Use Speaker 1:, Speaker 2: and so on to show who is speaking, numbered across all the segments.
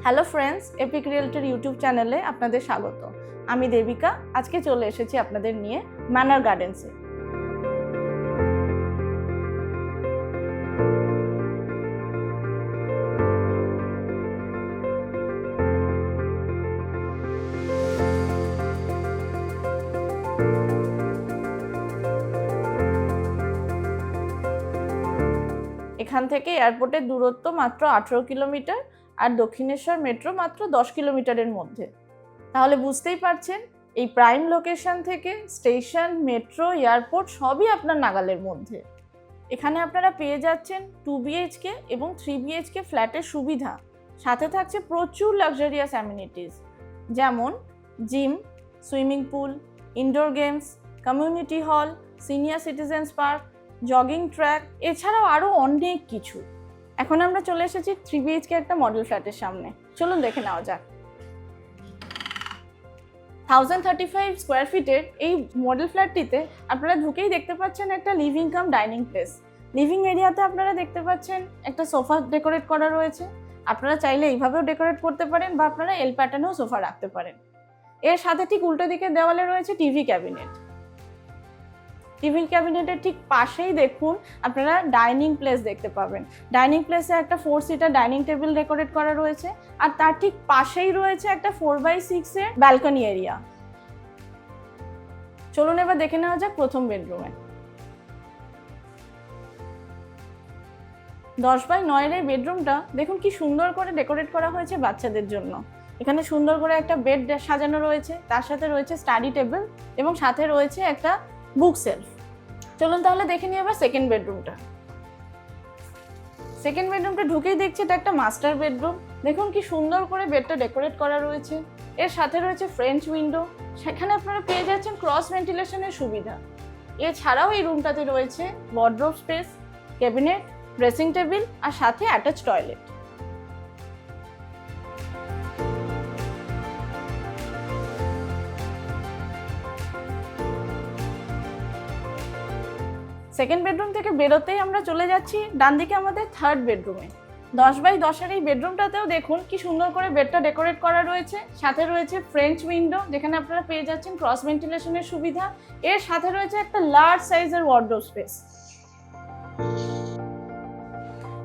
Speaker 1: Hello friends, epic রিয়েলটার YouTube চ্যানেলে আপনাদের স্বাগত। আমি দেবিকা। আজকে চলে এসেছি আপনাদের নিয়ে ম্যানার গার্ডেন্সে। এখান থেকে এয়ারপোর্টের দূরত্ব মাত্র 18 কিলোমিটার আর দক্ষিণেশ্বর মেট্রো মাত্র 10 কিলোমিটারের মধ্যে। তাহলে বুঝতেই পারছেন এই প্রাইম লোকেশন থেকে স্টেশন, মেট্রো, এয়ারপোর্ট সবই আপনার নাগালের মধ্যে। এখানে আপনারা পেয়ে যাচ্ছেন 2 BHK এবং 3 BHK ফ্ল্যাটের সুবিধা, সাথে থাকছে প্রচুর লাক্সারিয়াস অ্যামিনিটিস যেমন gym, swimming pool, indoor games, community hall, senior citizens park, jogging track, এছাড়াও আরও অনেক কিছু। এখন আমরা চলে এসেছি 3 BHK একটা মডেল ফ্ল্যাটের সামনে। চলুন দেখে নেওয়া যাক। 1035 স্কোয়ার ফিটের এই মডেল ফ্ল্যাটটিতে আপনারা ঢুকেই দেখতে পাচ্ছেন একটা living cum dining place. Living এরিয়াতে আপনারা দেখতে পাচ্ছেন একটা সোফা ডেকোরেট করা রয়েছে। আপনারা চাইলে এইভাবেও ডেকোরেট করতে পারেন বা আপনারা এল প্যাটার্নেও সোফা রাখতে পারেন। এর সাথে ঠিক উল্টো দিকের দেওয়ালে রয়েছে টিভি ক্যাবিনেট। টিভি ক্যাবিনেটের ঠিক পাশেই দেখুন আপনারা ডাইনিং প্লেস দেখতে পাবেন। ডাইনিং প্লেসে একটা 4 সিটার ডাইনিং টেবিল ডেকোরেট করা রয়েছে আর তার ঠিক পাশেই রয়েছে একটা 4x6 এর ব্যালকনি এরিয়া। চলুন এবার দেখে নেওয়া যাক প্রথম বেডরুমে। 10x9 এর বেডরুমটা দেখুন কি সুন্দর করে ডেকোরেট করা হয়েছে বাচ্চাদের জন্য। এখানে সুন্দর করে একটা বেড সাজানো রয়েছে, তার সাথে রয়েছে স্টাডি টেবিল এবং সাথে রয়েছে একটা বুক সেলফ। চলুন তাহলে দেখে নিই এবার সেকেন্ড বেডরুমটা। সেকেন্ড বেডরুমটা ঢুকেই দেখছি এটা একটা মাস্টার বেডরুম। দেখুন কি সুন্দর করে বেডটা ডেকোরেট করা রয়েছে। এর সাথে রয়েছে ফ্রেঞ্চ উইন্ডো, সেখানে আপনারা পেয়ে যাচ্ছেন ক্রস ভেন্টিলেশনের সুবিধা। এছাড়াও এই রুমটাতে রয়েছে wardrobe space, cabinet, dressing table আর সাথে অ্যাটাচ টয়লেট। সেকেন্ড বেডরুম থেকে বেরোতেই আমরা চলে যাচ্ছি ডান দিকে আমাদের থার্ড বেডরুমে। 10x10 এর এই বেডরুমটাতেও দেখুন কি সুন্দর করে বেডটা ডেকোরেট করা রয়েছে। সাথে রয়েছে ফ্রেঞ্চ উইন্ডো, যেখানে আপনারা পেয়ে যাচ্ছেন ক্রস ভেন্টিলেশনের সুবিধা। এর সাথে রয়েছে একটা লার্জ সাইজের ওয়ার্ডরোব স্পেস।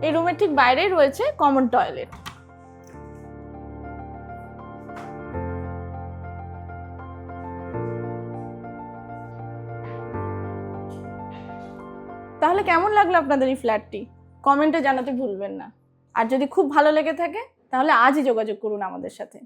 Speaker 1: এই রুমের ঠিক বাইরেই রয়েছে কমন টয়লেট। তাহলে কেমন লাগলো আপনাদের এই ফ্ল্যাটটি? কমেন্টে জানাতে ভুলবেন না। আর যদি খুব ভালো লেগে থাকে তাহলে আজই যোগাযোগ করুন আমাদের সাথে।